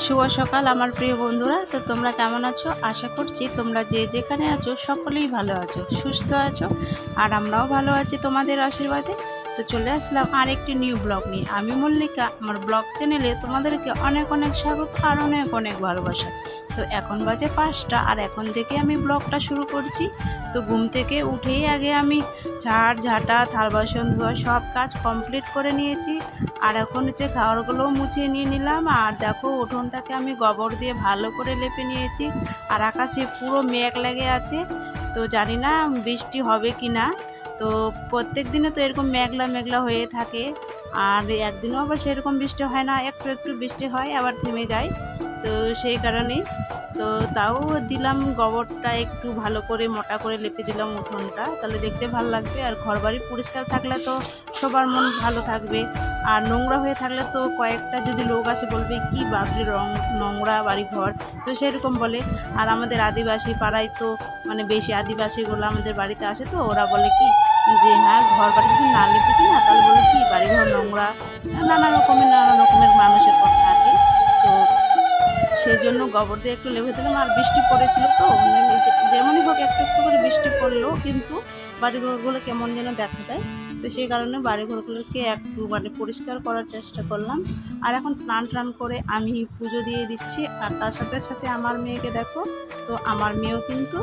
শুভ সকাল আমার প্রিয় বন্ধুরা। তো তোমরা কেমন আছো? আশা করছি তোমরা যে যেখানে আছো সকলেই ভালো আছো, সুস্থ আছো, আর আমরাও ভালো আছি তোমাদের আশীর্বাদে। তো চলে আসলাম আর একটি নিউ ব্লগ নিয়ে। আমি মল্লিকা, আমার ব্লগ চ্যানেলে তোমাদেরকে অনেক অনেক স্বাগত আর অনেক অনেক ভালোবাসা। তো এখন বাজে 5টা, আর এখন থেকে আমি ব্লগটা শুরু করছি। তো ঘুম থেকে উঠেই আগে আমি ঝাড় ঝাঁটা থাল বাসন ধোয়া সব কাজ কমপ্লিট করে নিয়েছি। আর এখন হচ্ছে খাবারগুলোও মুছিয়ে নিয়ে নিলাম। আর দেখো উঠোনটাকে আমি গোবর দিয়ে ভালো করে লেপে নিয়েছি। আর আকাশে পুরো মেঘ লেগে আছে, তো জানি না বৃষ্টি হবে কি না। তো প্রত্যেক দিনে তো এরকম মেঘলা মেঘলা হয়ে থাকে, আর একদিনও আবার সেরকম বৃষ্টি হয় না, একটু একটু বৃষ্টি হয় আবার থেমে যায়। তো সেই কারণেই তো তাও দিলাম গোবরটা একটু ভালো করে মোটা করে লেপে দিলাম উঠোনটা, তাহলে দেখতে ভালো লাগবে। আর ঘরবাড়ি পরিষ্কার থাকলে তো সবার মন ভালো থাকবে। আর নোংরা হয়ে থাকলে তো কয়েকটা যদি লোক আসে বলবে কি বাবলি নোংরা বাড়ি ঘর, তো সেরকম বলে। আর আমাদের আদিবাসী পাড়ায় তো মানে বেশি আদিবাসীগুলো আমাদের বাড়িতে আসে, তো ওরা বলে কি যে হ্যাঁ ঘর বাড়ি যদি না লিপি কি না, তাহলে বলে কি বাড়িঘর নোংরা, নানা রকমের মানুষের কথা থাকে। তো সেই জন্য গোবর দিয়ে একটু লেপে দিলাম। আর বৃষ্টি পড়েছিল, তো যেমনই হোক একটু একটু করে বৃষ্টি পড়লো, কিন্তু বাড়িঘরগুলো কেমন যেন দেখা যায়। তো সেই কারণে বাড়িঘরগুলোকে একটু মানে পরিষ্কার করার চেষ্টা করলাম। আর এখন স্নান টান করে আমি পুজো দিয়ে দিচ্ছি। আর তার সাথে সাথে আমার মেয়েকে দেখো, তো আমার মেয়েও কিন্তু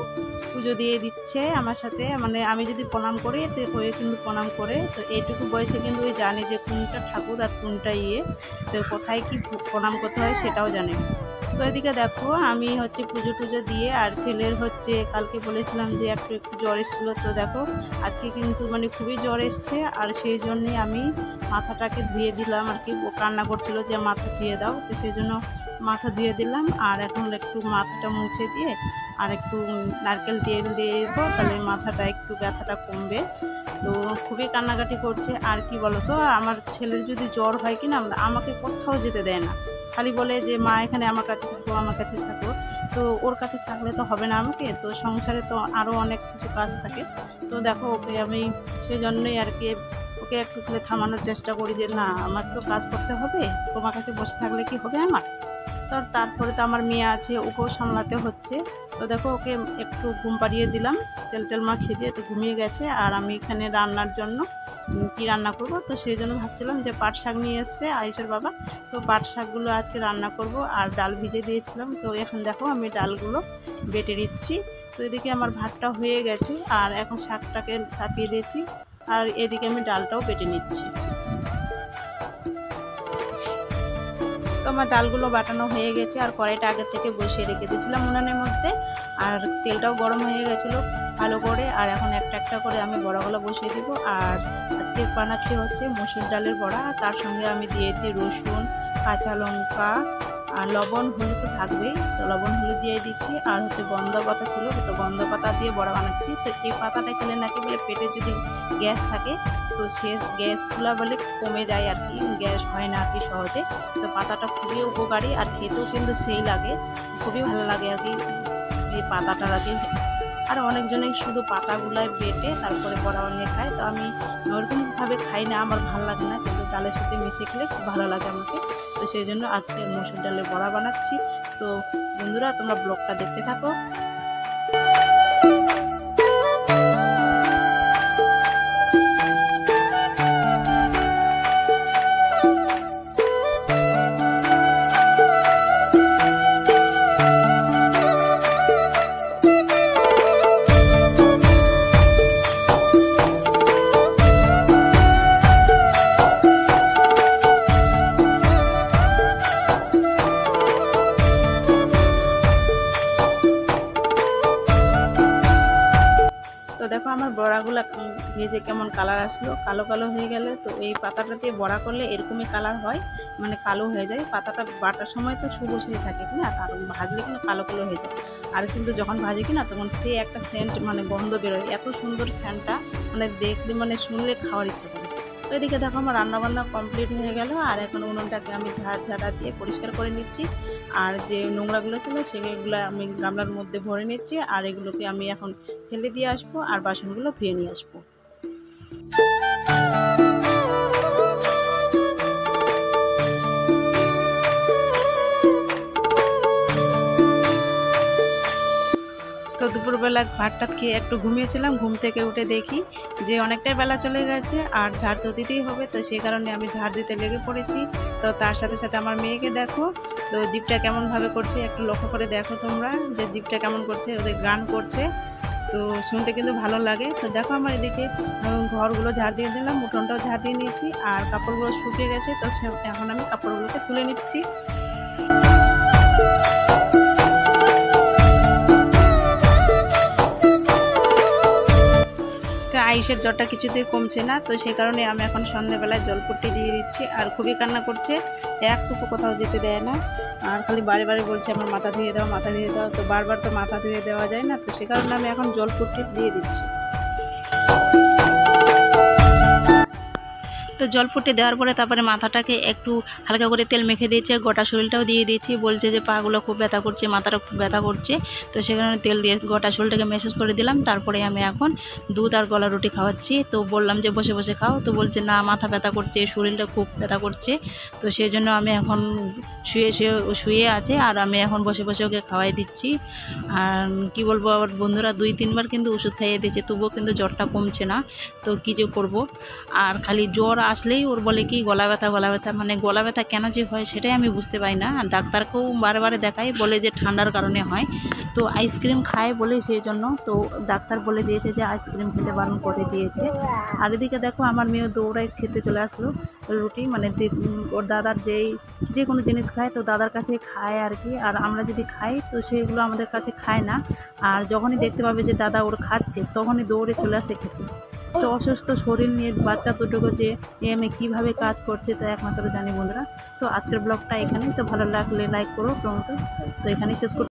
পুজো দিয়ে দিচ্ছে আমার সাথে। মানে আমি যদি প্রণাম করি তো ওই কিন্তু প্রণাম করে। তো এইটুকু বয়সে কিন্তু ওই জানে যে কোনটা ঠাকুর আর কোনটা তো কোথায় কি প্রণাম করতে হয় সেটাও জানে। তো এদিকে দেখো আমি হচ্ছে পুজো টুজো দিয়ে, আর ছেলের হচ্ছে কালকে বলেছিলাম যে একটু একটু জ্বর এসেছিলো, তো দেখো আজকে কিন্তু মানে খুবই জ্বর এসছে। আর সেই জন্যে আমি মাথাটাকে ধুয়ে দিলাম আর কি। ও কান্না করছিল যে মাথা ধুয়ে দাও, তো সেই জন্য মাথা ধুয়ে দিলাম। আর এখন একটু মাথাটা মুছে দিয়ে আর একটু নারকেল তেল দিয়ে দেবো, তাহলে মাথাটা একটু ব্যথাটা কমবে। তো খুবই কান্নাকাটি করছে। আর কি বলো তো, আমার ছেলের যদি জ্বর হয় কি না, আমাকে কোথাও যেতে দেয় না, খালি বলে যে মা এখানে আমার কাছে থাকো, আমার কাছে থাকো। তো ওর কাছে থাকলে তো হবে না আমাকে, তো সংসারে তো আরও অনেক কিছু কাজ থাকে। তো দেখো ওকে আমি সেই জন্যই আর কি ওকে একটু খালি থামানোর চেষ্টা করি যে না আমার তো কাজ করতে হবে, তোমার কাছে বসে থাকলে কি হবে আমার। তো তারপরে তো আমার মেয়ে আছে, ওকেও সামলাতে হচ্ছে। তো দেখো ওকে একটু ঘুম পাড়িয়ে দিলাম, তেল টেল মাখিয়ে দিয়ে তো ঘুমিয়ে গেছে। আর আমি এখানে রান্নার জন্য কি রান্না করব, তো সেই জন্য ভাবছিলাম যে পাট শাক নিয়ে এসছে আয়েশের বাবা, তো পাট শাকগুলো আজকে রান্না করব। আর ডাল ভিজে দিয়েছিলাম, তো এখন দেখো আমি ডালগুলো বেটে দিচ্ছি। তো এদিকে আমার ভাতটা হয়ে গেছে, আর এখন শাকটাকে চাপিয়ে দিয়েছি, আর এদিকে আমি ডালটাও বেটে নিচ্ছি। তো আমার ডালগুলো বাটানো হয়ে গেছে, আর কড়াইটা আগে থেকে বসিয়ে রেখে দিয়েছিলাম উনানের মধ্যে। আর তেলটাও গরম হয়ে গেছিলো ভালো করে। আর এখন একটা একটা করে আমি বড়াগুলো বসিয়ে দিব। আর আজকে বানাচ্ছি হচ্ছে মসুর ডালের বড়া, তার সঙ্গে আমি দিয়েছি রসুন, কাঁচা লঙ্কা, আর লবণ হলুদ তো থাকবেই, তো লবণ হলুদ দিয়ে দিচ্ছি। আর হচ্ছে গন্ধ পাতা ছিল, তো গন্ধ পাতা দিয়ে বড়া বানাচ্ছি। তো এই পাতাটা খেলে নাকি বলে পেটে যদি গ্যাস থাকে, তো সে গ্যাসগুলো বলে কমে যায় আর কি, গ্যাস হয় না আর কি সহজে। তো পাতাটা খুবই উপকারী, আর খেতেও কিন্তু সেই লাগে, খুবই ভালো লাগে আর কি এই পাতাটা আর কি। আর অনেকজনেই শুধু পাতাগুলায় বেটে তারপরে বড়া বানিয়ে খায়, তো আমি ওরকমভাবে খাই না, আমার ভালো লাগে না, কিন্তু ডালের সাথে মিশে খেলে খুব ভালো লাগে আমাকে। তো সেই জন্য আজকে মসুর ডালের বড়া বানাচ্ছি। তো বন্ধুরা তোমরা ব্লগটা দেখতে থাকো। তো দেখো আমার বড়াগুলো ভেজে কেমন কালার আসলো, কালো কালো হয়ে গেলে, তো এই পাতাটা দিয়ে বড়া করলে এরকমই কালার হয়, মানে কালো হয়ে যায়। পাতাটা বাটার সময় তো সবুজ হয়ে থাকে কিনা, তার ভাজলে কিন্তু কালো কালো হয়ে যায়। আর কিন্তু যখন ভাজি কিনা তখন সে একটা সেন্ট মানে গন্ধ বেরোয়, এত সুন্দর সেন্টটা, মানে দেখলে মানে শুনলে খাওয়ার ইচ্ছে করে। তো এদিকে দেখো আমার রান্নাবান্না কমপ্লিট হয়ে গেল। আর এখন উনুনটাকে আমি ঝাড় দিয়ে পরিষ্কার করে নিচ্ছি। আর যে নোংরাগুলো ছিল সেগুলো আমি গামলার মধ্যে ভরে নিচ্ছি। আর এগুলোকে আমি এখন ফেলে দিয়ে আসবো, আর বাসনগুলো ধুয়ে নিয়ে আসবো। দুপুরবেলা ভাতটা খেয়ে একটু ঘুমিয়েছিলাম, ঘুম থেকে উঠে দেখি যে অনেকটাই বেলা চলে গেছে আর ঝাড় তো দিতেই হবে, তো সেই কারণে আমি ঝাড় দিতে লেগে পড়েছি। তো তার সাথে সাথে আমার মেয়েকে দেখো, তো জিভটা কেমনভাবে করছে একটু লক্ষ্য করে দেখো তোমরা, যে জিভটা কেমন করছে, ওদের গান করছে, তো শুনতে কিন্তু ভালো লাগে। তো দেখো আমার এদিকে ঘরগুলো ঝাড় দিয়ে দিলাম, উঠোনটাও ঝাড় দিয়ে নিয়েছি, আর কাপড়গুলো শুকিয়ে গেছে, তো এখন আমি কাপড়গুলোকে তুলে নিচ্ছি। তো আইসের জ্বরটা কিছুতেই কমছে না, তো সেই কারণে আমি এখন সন্ধ্যাবেলায় জলপট্টি দিয়ে দিচ্ছি। আর খুবই কান্না করছে, একটুকু কোথাও যেতে দেয় না, আর খালি বারে বারে বলছে আমার মাথা ধুয়ে দাও, মাথা ধুয়ে দাও। তো বারবার তো মাথা ধুয়ে দেওয়া যায় না, তো সে কারণে আমি এখন জলপট্টি দিয়ে দিচ্ছি। তো জলপট্টি দেওয়ার পরে তারপরে মাথাটাকে একটু হালকা করে তেল মেখে দিয়েছে, গোটা শরীরটাও দিয়ে দিয়েছি। বলছে যে পাগুলো খুব ব্যথা করছে, মাথাটা খুব ব্যথা করছে, তো সেখানে তেল দিয়ে গোটা শরীরটাকে ম্যাসাজ করে দিলাম। তারপরে আমি এখন দুধ আর গলা রুটি খাওয়াচ্ছি। তো বললাম যে বসে বসে খাও, তো বলছে না মাথা ব্যথা করছে, শরীরটা খুব ব্যথা করছে। তো সেই জন্য আমি এখন শুয়ে আছে, আর আমি এখন বসে বসে ওকে খাওয়াই দিচ্ছি। আর কি বলবো, আবার বন্ধুরা 2-3 বার কিন্তু ওষুধ খাইয়ে দিয়েছে, তবুও কিন্তু জ্বরটা কমছে না। তো কী যে করবো, আর খালি জ্বর আসলেই ওর বলে কি গলা ব্যথা, গলা ব্যথা, মানে গলা ব্যথা কেন যে হয় সেটাই আমি বুঝতে পারি না। আর ডাক্তারকেও বারে বারে দেখাই, বলে যে ঠান্ডার কারণে হয়। তো আইসক্রিম খায় বলে সেই জন্য তো ডাক্তার বলে দিয়েছে যে আইসক্রিম খেতে বারণ করে দিয়েছে। আর এদিকে দেখো আমার মেয়ে দৌড়ায় খেতে চলে আসলো রুটি, মানে ওর দাদার যে কোনো জিনিস খায় তো দাদার কাছে খায় আর কি। আর আমরা যদি খাই তো সেগুলো আমাদের কাছে খায় না, আর যখনই দেখতে পাবে যে দাদা ওর খাচ্ছে তখনই দৌড়ে চলে আসে খেতে। তো অসুস্থ শরীর নিয়ে বাচ্চা দুটোকে যে আমি কীভাবে কাজ করছে তা একমাত্র জানি বন্ধুরা। তো আজকের ব্লগটা এখানেই, তো ভালো লাগলে লাইক করো, তো এখানেই শেষ করতে।